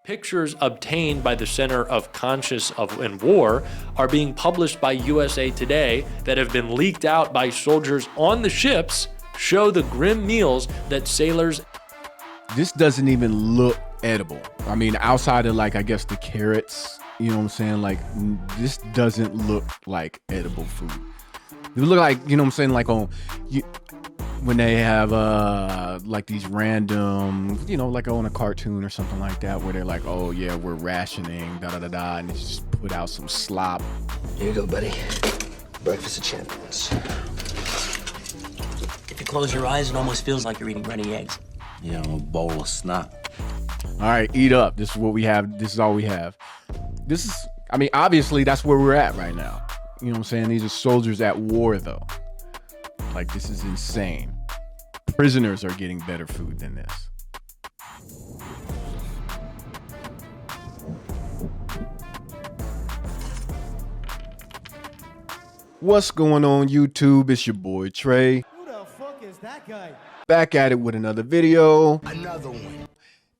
Pictures obtained by the Center of Conscience in War are being published by USA Today that have been leaked out by soldiers on the ships show the grim meals that sailors. This doesn't even look edible. I mean, outside of like, I guess the carrots, you know what I'm saying? Like, this doesn't look like edible food. It look like, you know what I'm saying? Like when they have like these random, you know, like on a cartoon or something like that, where they're like, oh yeah, we're rationing, da da da da, and they just put out some slop. Here you go, buddy. Breakfast of champions. If you close your eyes, it almost feels like you're eating runny eggs. You know, a bowl of snot. All right, eat up. This is what we have. This is all we have. This is, I mean, obviously that's where we're at right now. You know what I'm saying? These are soldiers at war though. Like, this is insane. Prisoners are getting better food than this. What's going on, YouTube? It's your boy Trey. Who the fuck is that guy? Back at it with another video. Another one.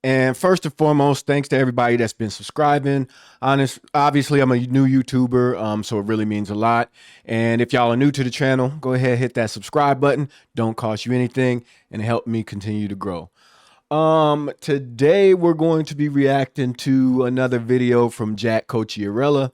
And first and foremost, thanks to everybody that's been subscribing. Obviously, I'm a new YouTuber, so it really means a lot. And if y'all are new to the channel, go ahead, hit that subscribe button. Don't cost you anything and help me continue to grow. Today, we're going to be reacting to another video from Jack Cocchiarella.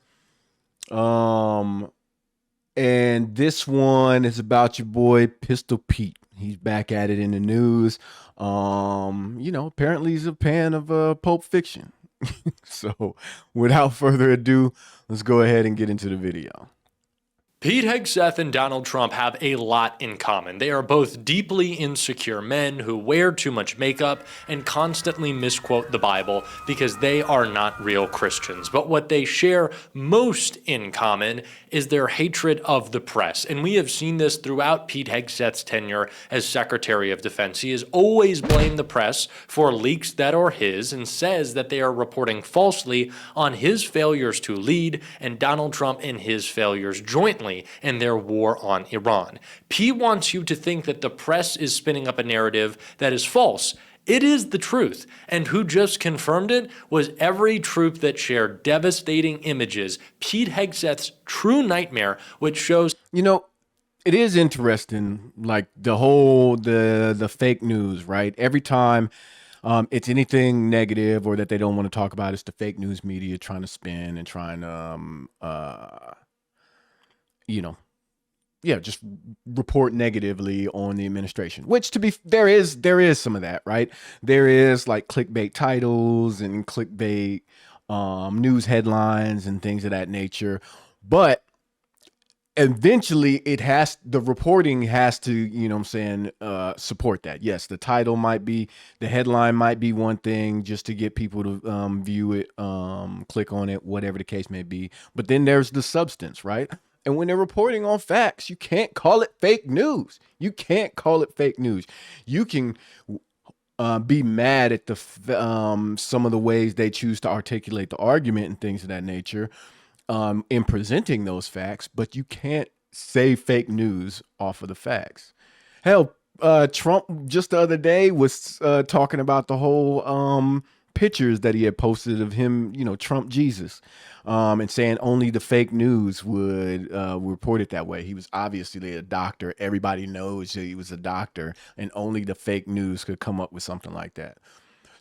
And this one is about your boy Pistol Pete. He's back at it in the news. You know, apparently he's a fan of Pulp Fiction. So without further ado, let's go ahead and get into the video. Pete Hegseth and Donald Trump have a lot in common. They are both deeply insecure men who wear too much makeup and constantly misquote the Bible because they are not real Christians. But what they share most in common is their hatred of the press. And we have seen this throughout Pete Hegseth's tenure as Secretary of Defense. He has always blamed the press for leaks that are his and says that they are reporting falsely on his failures to lead and Donald Trump and his failures jointly in their war on Iran. Pete wants you to think that the press is spinning up a narrative that is false. It is the truth. And who just confirmed it was every troop that shared devastating images, Pete Hegseth's true nightmare, which shows... You know, it is interesting, like the whole, the fake news, right? Every time it's anything negative or that they don't want to talk about, it's the fake news media trying to spin and trying to... you know, yeah, just report negatively on the administration, which to be, there is some of that, right? There is like clickbait titles and clickbait news headlines and things of that nature. But eventually the reporting has to, you know what I'm saying, support that. Yes, the title might be, the headline might be one thing just to get people to view it, click on it, whatever the case may be. But then there's the substance, right? And when they're reporting on facts, you can't call it fake news. You can't call it fake news. You can be mad at the some of the ways they choose to articulate the argument and things of that nature in presenting those facts, but you can't say fake news off of the facts. Hell, Trump just the other day was talking about the whole pictures that he had posted of him, you know, Trump Jesus, and saying only the fake news would report it that way. He was obviously a doctor. Everybody knows that he was a doctor, and only the fake news could come up with something like that.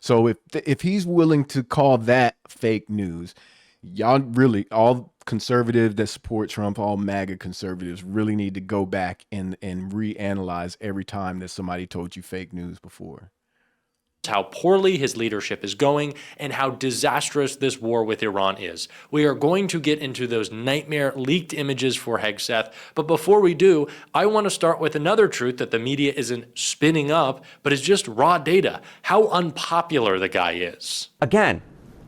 So if he's willing to call that fake news, y'all really, all conservatives that support Trump, all MAGA conservatives really need to go back and reanalyze every time that somebody told you fake news before. How poorly his leadership is going and how disastrous this war with Iran is. We are going to get into those nightmare leaked images for Hegseth, but before we do, I want to start with another truth that the media isn't spinning up, but is just raw data, how unpopular the guy is. Again,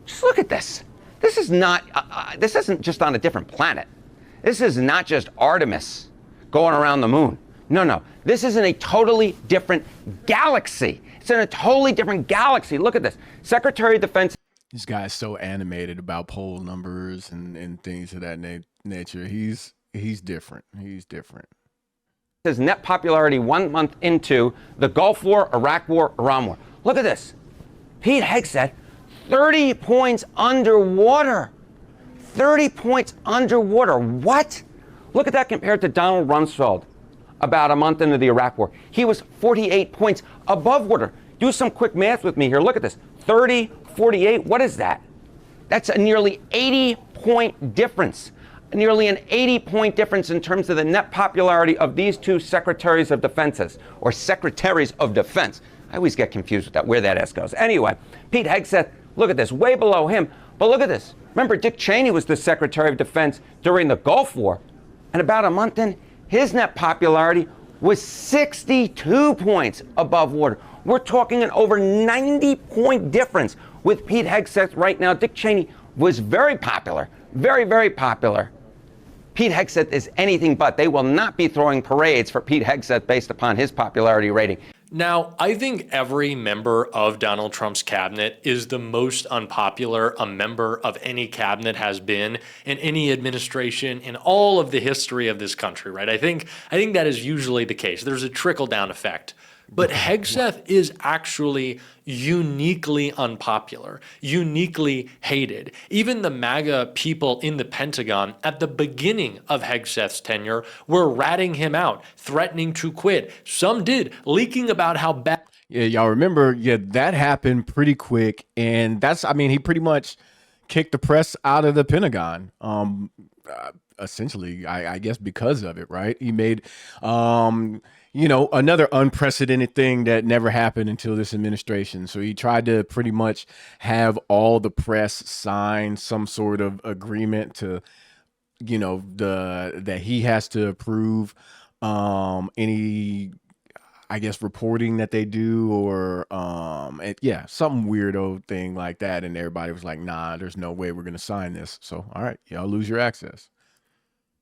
just look at this. This is not, this isn't just on a different planet. This is not just Artemis going around the moon. No, no, this is in a totally different galaxy. It's in a totally different galaxy. Look at this. Secretary of Defense. This guy's so animated about poll numbers and things of that nature. He's different. He's different. His net popularity 1 month into the Gulf War, Iraq War, Iran War. Look at this. Pete Hegseth, 30 points underwater. 30 points underwater. What? Look at that compared to Donald Rumsfeld about a month into the Iraq War. He was 48 points above water. Do some quick math with me here. Look at this. 30, 48. What is that? That's a nearly 80-point difference. Nearly an 80-point difference in terms of the net popularity of these two secretaries of defenses, or secretaries of defense. I always get confused with that, where that S goes. Anyway, Pete Hegseth, look at this, way below him. But look at this. Remember, Dick Cheney was the Secretary of Defense during the Gulf War. And about a month in, his net popularity was 62 points above water. We're talking an over 90-point difference with Pete Hegseth right now. Dick Cheney was very popular, very, very popular. Pete Hegseth is anything but. They will not be throwing parades for Pete Hegseth based upon his popularity rating. Now, I think every member of Donald Trump's cabinet is the most unpopular a member of any cabinet has been in any administration in all of the history of this country, right? I think that is usually the case. There's a trickle-down effect. But Hegseth is actually uniquely unpopular, uniquely hated. Even the MAGA people in the Pentagon at the beginning of Hegseth's tenure were ratting him out, threatening to quit. Some did, leaking about how bad. Yeah, y'all remember, that happened pretty quick. And he pretty much kicked the press out of the Pentagon. Essentially, I guess because of it, right? He made, another unprecedented thing that never happened until this administration. So he tried to pretty much have all the press sign some sort of agreement to, that he has to approve any, I guess, reporting that they do, or something weirdo thing like that. And everybody was like, nah, there's no way we're going to sign this. So, all right, y'all lose your access.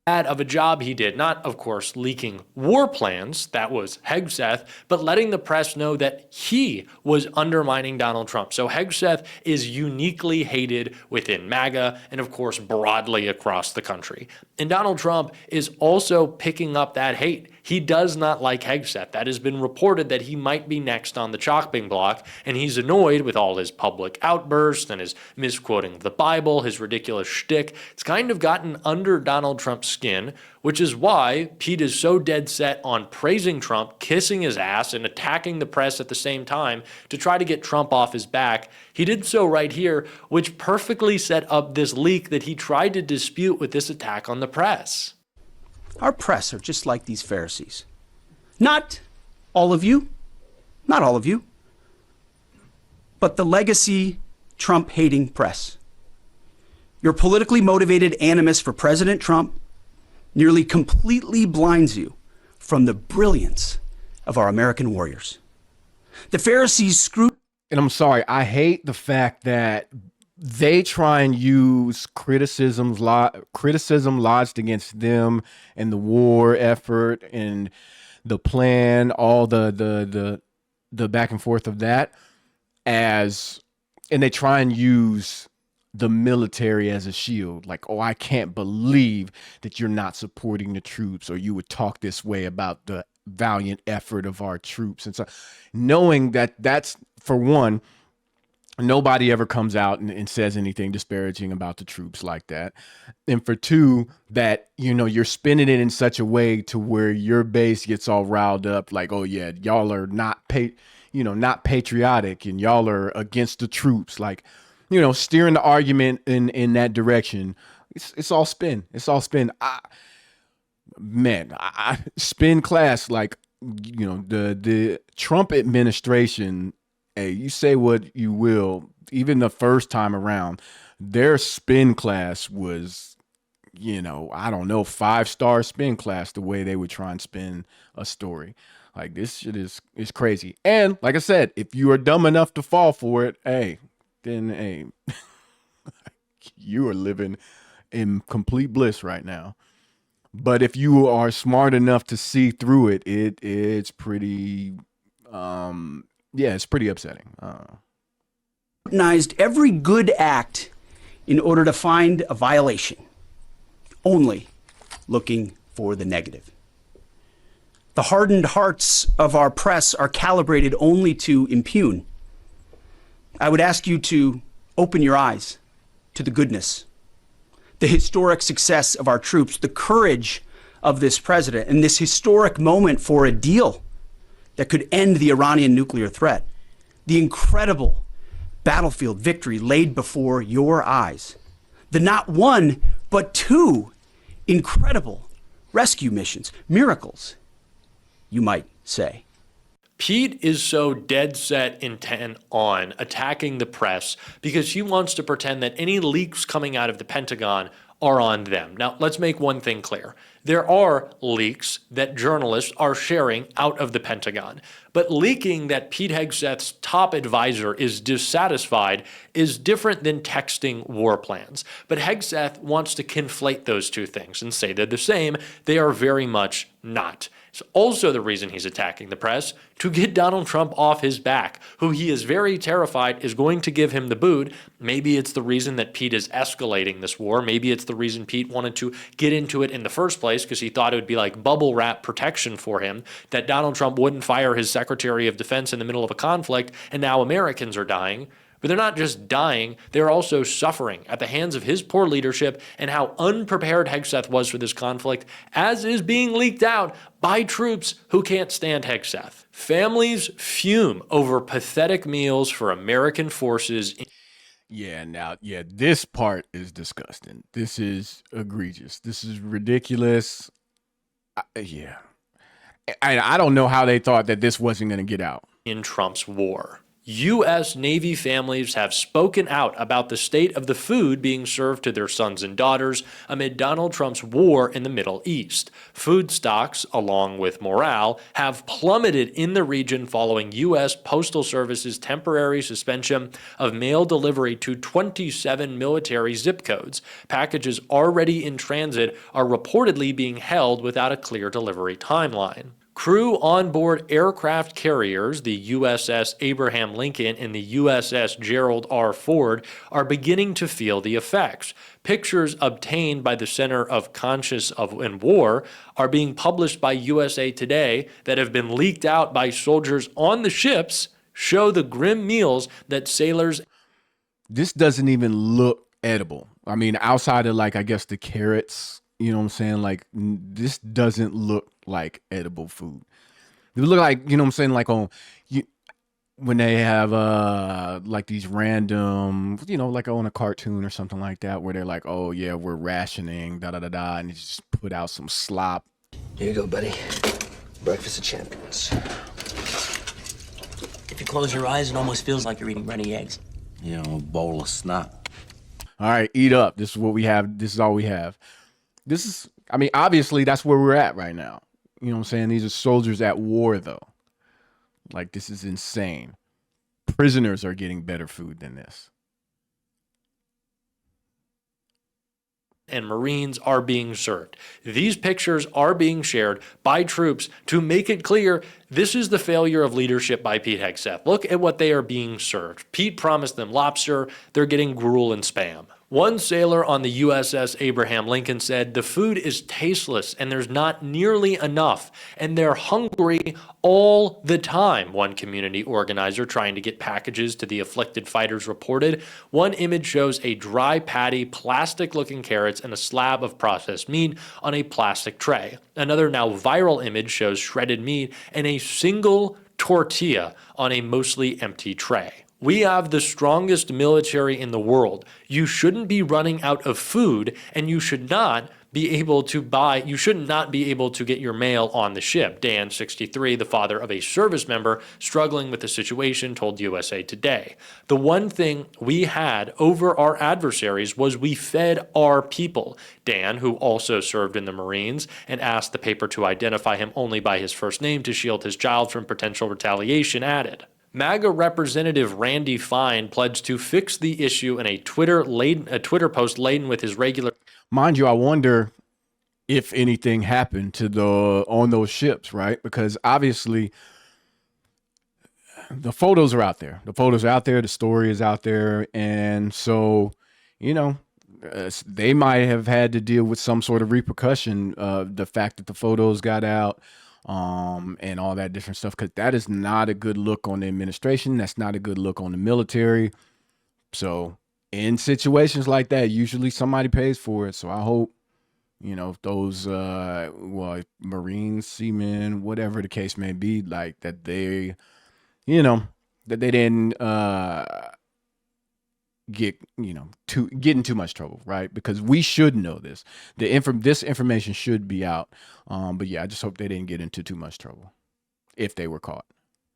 Of a job he did, not, of course, leaking war plans, that was Hegseth, but letting the press know that he was undermining Donald Trump. So Hegseth is uniquely hated within MAGA and, of course, broadly across the country. And Donald Trump is also picking up that hate. He does not like Hegseth. That has been reported that he might be next on the chopping block, and he's annoyed with all his public outbursts and his misquoting of the Bible, his ridiculous shtick. It's kind of gotten under Donald Trump's skin, which is why Pete is so dead set on praising Trump, kissing his ass, and attacking the press at the same time to try to get Trump off his back. He did so right here, which perfectly set up this leak that he tried to dispute with this attack on the press. Our press are just like these Pharisees. Not all of you, but the legacy Trump-hating press. Your politically motivated animus for President Trump nearly completely blinds you from the brilliance of our American warriors. The Pharisees screwed. And I'm sorry, I hate the fact that they try and use criticism lodged against them and the war effort and the plan, all the back and forth of that and they try and use the military as a shield. Like, oh, I can't believe that you're not supporting the troops, or you would talk this way about the valiant effort of our troops. And so knowing that that's, for one, nobody ever comes out and says anything disparaging about the troops like that. And for two, that, you're spinning it in such a way to where your base gets all riled up. Like, oh yeah, y'all are not not patriotic and y'all are against the troops. Like, steering the argument in that direction. It's all spin. It's all spin. I spin class, like, the Trump administration. Hey, you say what you will, even the first time around, their spin class was, I don't know, 5-star spin class, the way they would try and spin a story. Like, this shit is crazy. And like I said, if you are dumb enough to fall for it, then you are living in complete bliss right now. But if you are smart enough to see through it, it's pretty it's pretty upsetting. Scrutinized every good act in order to find a violation, only looking for the negative. The hardened hearts of our press are calibrated only to impugn. I would ask you to open your eyes to the goodness, the historic success of our troops, the courage of this president, and this historic moment for a deal that could end the Iranian nuclear threat, the incredible battlefield victory laid before your eyes, the not one, but two incredible rescue missions, miracles, you might say. Pete is so dead set intent on attacking the press because he wants to pretend that any leaks coming out of the Pentagon are on them. Now, let's make one thing clear. There are leaks that journalists are sharing out of the Pentagon, but leaking that Pete Hegseth's top advisor is dissatisfied is different than texting war plans. But Hegseth wants to conflate those two things and say they're the same. They are very much not. It's also the reason he's attacking the press, to get Donald Trump off his back, who he is very terrified is going to give him the boot. Maybe it's the reason that Pete is escalating this war. Maybe it's the reason Pete wanted to get into it in the first place because he thought it would be like bubble wrap protection for him, that Donald Trump wouldn't fire his Secretary of Defense in the middle of a conflict, and now Americans are dying. But they're not just dying, they're also suffering at the hands of his poor leadership and how unprepared Hegseth was for this conflict, as is being leaked out by troops who can't stand Hegseth. Families fume over pathetic meals for American forces. This part is disgusting. This is egregious. This is ridiculous. I don't know how they thought that this wasn't going to get out. In Trump's war, U.S. Navy families have spoken out about the state of the food being served to their sons and daughters amid Donald Trump's war in the Middle East. Food stocks, along with morale, have plummeted in the region following U.S. Postal Service's temporary suspension of mail delivery to 27 military zip codes. Packages already in transit are reportedly being held without a clear delivery timeline. Crew on board aircraft carriers, the USS Abraham Lincoln and the USS Gerald R. Ford, are beginning to feel the effects. Pictures obtained by the Center of Conscience in War are being published by USA Today that have been leaked out by soldiers on the ships, show the grim meals that sailors... This doesn't even look edible. I mean, outside of, like, I guess the carrots, you know what I'm saying? Like, this doesn't look like edible food. It look like, you know what I'm saying, like when they have like these random, you know, like on a cartoon or something like that, where they're like, oh yeah, we're rationing, da da da da, and they just put out some slop. Here you go, buddy. Breakfast of champions. If you close your eyes, it almost feels like you're eating runny eggs. You know, a bowl of snot. All right, eat up. This is what we have. This is all we have. This is, I mean, obviously that's where we're at right now. You know what I'm saying? These are soldiers at war, though. Like, this is insane. Prisoners are getting better food than this. And Marines are being served. These pictures are being shared by troops to make it clear this is the failure of leadership by Pete Hegseth. Look at what they are being served. Pete promised them lobster. They're getting gruel and Spam. One sailor on the USS Abraham Lincoln said, the food is tasteless and there's not nearly enough, and they're hungry all the time, one community organizer trying to get packages to the afflicted fighters reported. One image shows a dry patty, plastic-looking carrots, and a slab of processed meat on a plastic tray. Another now viral image shows shredded meat and a single tortilla on a mostly empty tray. We have the strongest military in the world. You shouldn't be running out of food, and you should not be able to get your mail on the ship. Dan, 63, the father of a service member struggling with the situation, told USA Today. The one thing we had over our adversaries was we fed our people. Dan, who also served in the Marines and asked the paper to identify him only by his first name to shield his child from potential retaliation, added. MAGA Representative Randy Fine pledged to fix the issue in a Twitter post laden with his regular... Mind you, I wonder if anything happened to on those ships, right? Because obviously the photos are out there. The story is out there. And so, you know, they might have had to deal with some sort of repercussion of the fact that the photos got out. And all that different stuff, because that is not a good look on the administration. That's not a good look on the military. So in situations like that, usually somebody pays for it. So I hope, you know, those Marines, seamen, whatever the case may be, like that they, you know, that they didn't get in too much trouble, right? Because we should know this. This information should be out. But yeah, I just hope they didn't get into too much trouble if they were caught.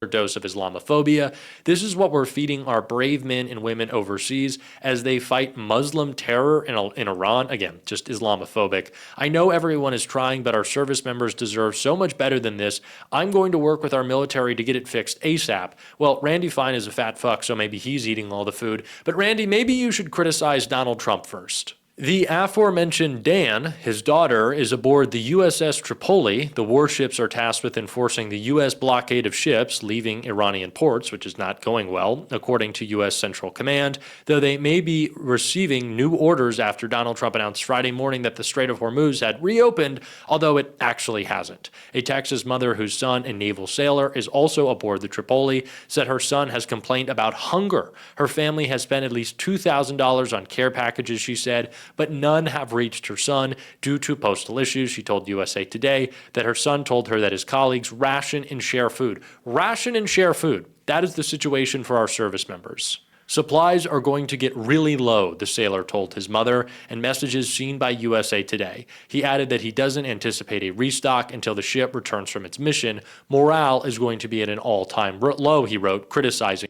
Dose of Islamophobia. This is what we're feeding our brave men and women overseas as they fight Muslim terror in Iran. Again, just Islamophobic. I know everyone is trying, but our service members deserve so much better than this. I'm going to work with our military to get it fixed ASAP. Well, Randy Fine is a fat fuck, so maybe he's eating all the food. But Randy, maybe you should criticize Donald Trump first. The aforementioned Dan, his daughter, is aboard the USS Tripoli. The warships are tasked with enforcing the U.S. blockade of ships leaving Iranian ports, which is not going well, according to U.S. Central Command, though they may be receiving new orders after Donald Trump announced Friday morning that the Strait of Hormuz had reopened, although it actually hasn't. A Texas mother whose son, a naval sailor, is also aboard the Tripoli, said her son has complained about hunger. Her family has spent at least $2,000 on care packages, she said, but none have reached her son due to postal issues. She told USA Today that her son told her that his colleagues ration and share food. Ration and share food. That is the situation for our service members. Supplies are going to get really low, the sailor told his mother, and messages seen by USA Today. He added that he doesn't anticipate a restock until the ship returns from its mission. Morale is going to be at an all-time low, he wrote, criticizing.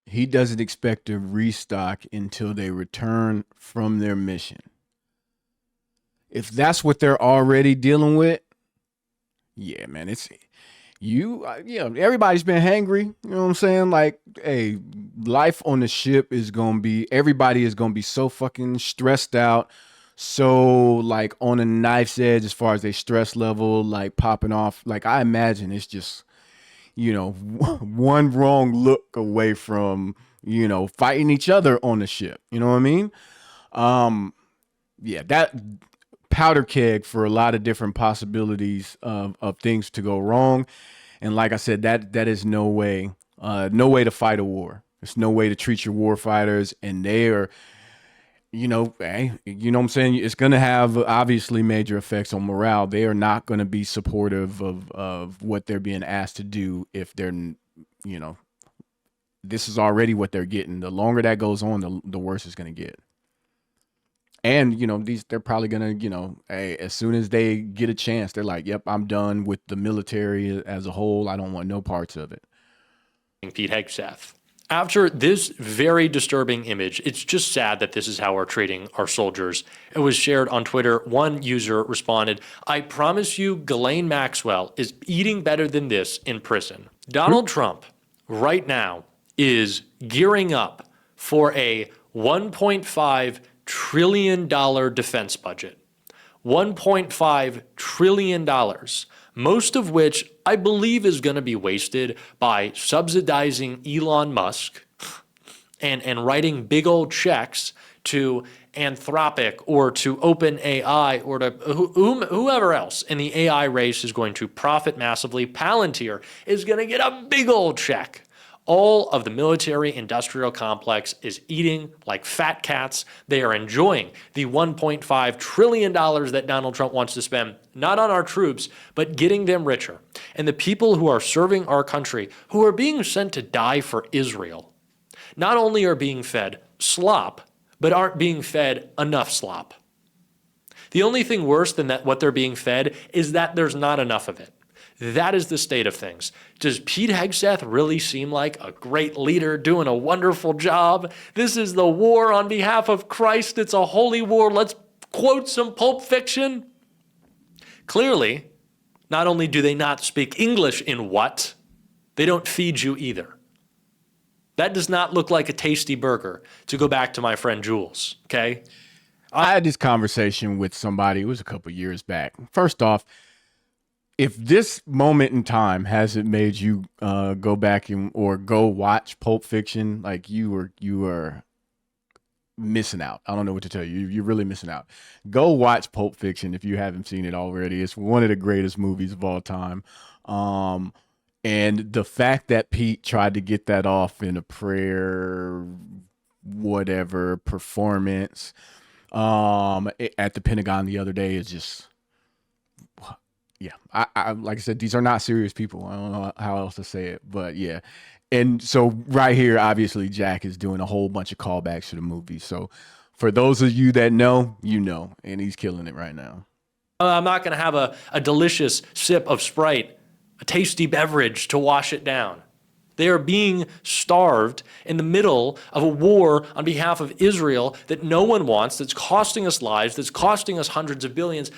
He doesn't expect to restock until they return from their mission. If that's what they're already dealing with, yeah, man, everybody's been hangry. You know what I'm saying? Like, hey, life on the ship everybody is going to be so fucking stressed out. So like on a knife's edge as far as their stress level, like popping off. Like I imagine it's just, one wrong look away from, fighting each other on the ship. You know what I mean? Yeah, that powder keg for a lot of different possibilities of things to go wrong. And like I said, that is no way to fight a war. There's no way to treat your war fighters. And they are, what I'm saying? It's going to have obviously major effects on morale. They are not going to be supportive of what they're being asked to do if they're, this is already what they're getting. The longer that goes on, the worse it's going to get. And, they're probably going to, hey, as soon as they get a chance, they're like, yep, I'm done with the military as a whole. I don't want no parts of it. Pete Hegseth. After this very disturbing image, it's just sad that this is how we're treating our soldiers. It was shared on Twitter. One user responded, I promise you Glenn Maxwell is eating better than this in prison. Donald Trump right now is gearing up for a $1.5 trillion defense budget. $1.5 trillion. Most of which I believe is going to be wasted by subsidizing Elon Musk and writing big old checks to Anthropic or to OpenAI or to whoever else in the AI race is going to profit massively. Palantir is going to get a big old check. All of the military industrial complex is eating like fat cats. They are enjoying the $1.5 trillion that Donald Trump wants to spend, not on our troops, but getting them richer. And the people who are serving our country, who are being sent to die for Israel, not only are being fed slop, but aren't being fed enough slop. The only thing worse than that, what they're being fed, is that there's not enough of it. That is the state of things. Does Pete Hegseth really seem like a great leader doing a wonderful job? This is the war on behalf of Christ. It's a holy war. Let's quote some Pulp Fiction. Clearly, not only do they not speak English in what, they don't feed you either. That does not look like a tasty burger, to go back to my friend Jules, okay? I had this conversation with somebody, it was a couple years back. First off, if this moment in time hasn't made you go back or go watch Pulp Fiction, like you are missing out. I don't know what to tell you. You're really missing out. Go watch Pulp Fiction if you haven't seen it already. It's one of the greatest movies of all time. And the fact that Pete tried to get that off in a prayer whatever performance at the Pentagon the other day is just, yeah. I like I said, these are not serious people. I don't know how else to say it, but yeah. And so right here, obviously, Jack is doing a whole bunch of callbacks to the movie. So for those of you that know, you know, and he's killing it right now. I'm not going to have a delicious sip of Sprite, a tasty beverage to wash it down. They are being starved in the middle of a war on behalf of Israel that no one wants, that's costing us lives, that's costing us hundreds of billions,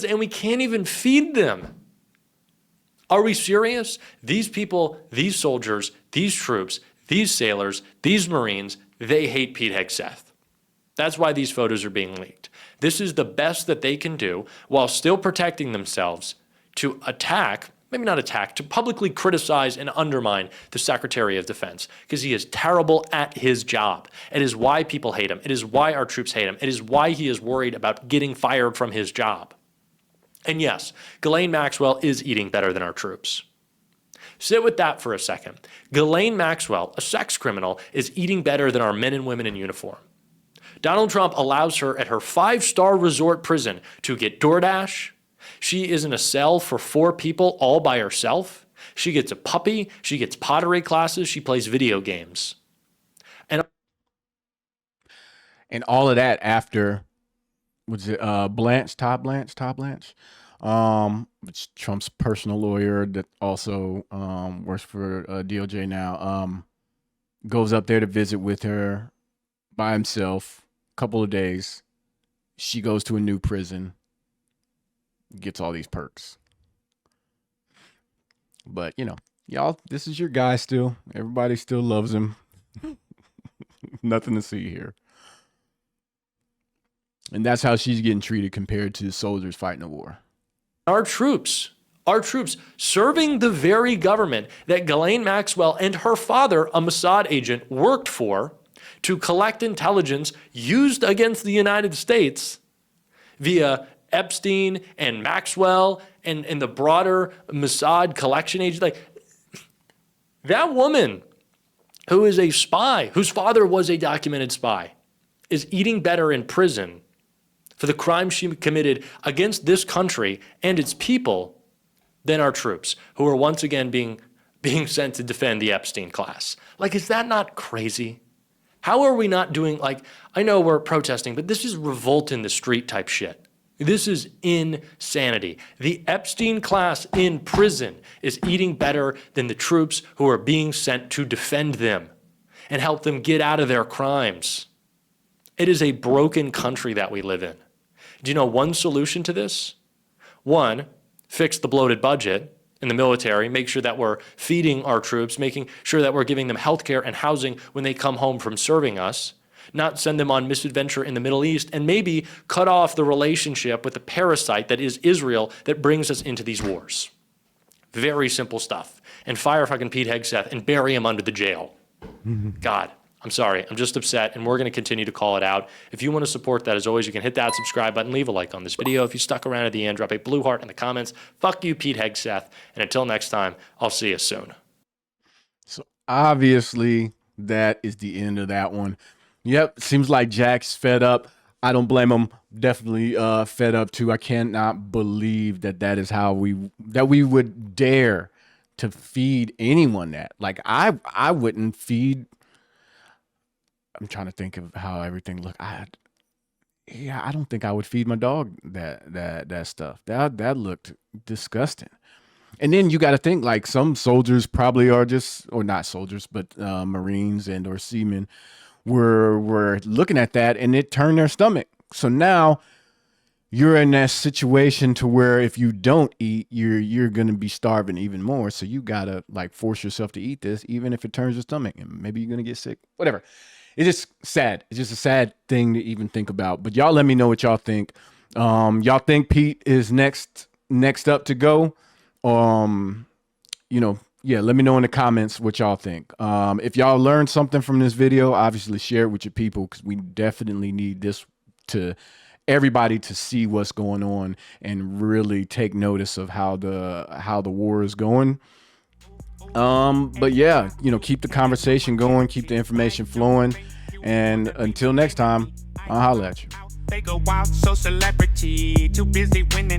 and we can't even feed them. Are we serious? These people, these soldiers, these troops, these sailors, these Marines, they hate Pete Hegseth. That's why these photos are being leaked. This is the best that they can do while still protecting themselves to attack, maybe not attack, to publicly criticize and undermine the Secretary of Defense, because he is terrible at his job. It is why people hate him. It is why our troops hate him. It is why he is worried about getting fired from his job. And yes, Glenn Maxwell is eating better than our troops. Sit with that for a second. Glenn Maxwell, a sex criminal, is eating better than our men and women in uniform. Donald Trump allows her at her 5-star resort prison to get DoorDash. She is in a cell for 4 people all by herself. She gets a puppy. She gets pottery classes. She plays video games. And all of that after, was it Todd Blanche? It's Trump's personal lawyer that also works for DOJ now. Goes up there to visit with her by himself. Couple of days, she goes to a new prison, gets all these perks. But you know, y'all, this is your guy still. Everybody still loves him. Nothing to see here. And that's how she's getting treated compared to soldiers fighting a war. our troops serving the very government that Ghislaine Maxwell and her father, a Mossad agent, worked for, to collect intelligence used against the United States via Epstein and Maxwell and the broader Mossad collection agent. Like, that woman who is a spy, whose father was a documented spy, is eating better in prison for the crimes she committed against this country and its people than our troops, who are once again being sent to defend the Epstein class. Like, is that not crazy? How are we not doing, like, I know we're protesting, but this is revolt in the street type shit. This is insanity. The Epstein class in prison is eating better than the troops who are being sent to defend them and help them get out of their crimes. It is a broken country that we live in. Do you know one solution to this? One, fix the bloated budget in the military, make sure that we're feeding our troops, making sure that we're giving them health care and housing when they come home from serving us, not send them on misadventure in the Middle East, and maybe cut off the relationship with the parasite that is Israel that brings us into these wars. Very simple stuff. And fire fucking Pete Hegseth and bury him under the jail. God, I'm sorry. I'm just upset, and we're going to continue to call it out. If you want to support that, as always, you can hit that subscribe button, leave a like on this video. If you stuck around at the end, drop a blue heart in the comments. Fuck you, Pete Hegseth. And until next time, I'll see you soon. So obviously, that is the end of that one. Yep, seems like Jack's fed up. I don't blame him. Definitely fed up too. I cannot believe that is how we would dare to feed anyone that. Like, I wouldn't feed. I'm trying to think of how everything looked. I don't think I would feed my dog that stuff. That looked disgusting. And then you got to think, like, some soldiers probably are just, or not soldiers, but Marines and or seamen were looking at that and it turned their stomach. So now you're in that situation to where if you don't eat, you're going to be starving even more. So you got to, like, force yourself to eat this, even if it turns your stomach, and maybe you're going to get sick, whatever. It's just sad. It's just a sad thing to even think about. But y'all let me know what y'all think. Y'all think Pete is next up to go? Yeah, let me know in the comments what y'all think. If y'all learned something from this video, obviously share it with your people, because we definitely need this to everybody to see what's going on and really take notice of how the war is going. But yeah, keep the conversation going, keep the information flowing, And until next time, I'll holler at you. They go out, so celebrity, too busy winning.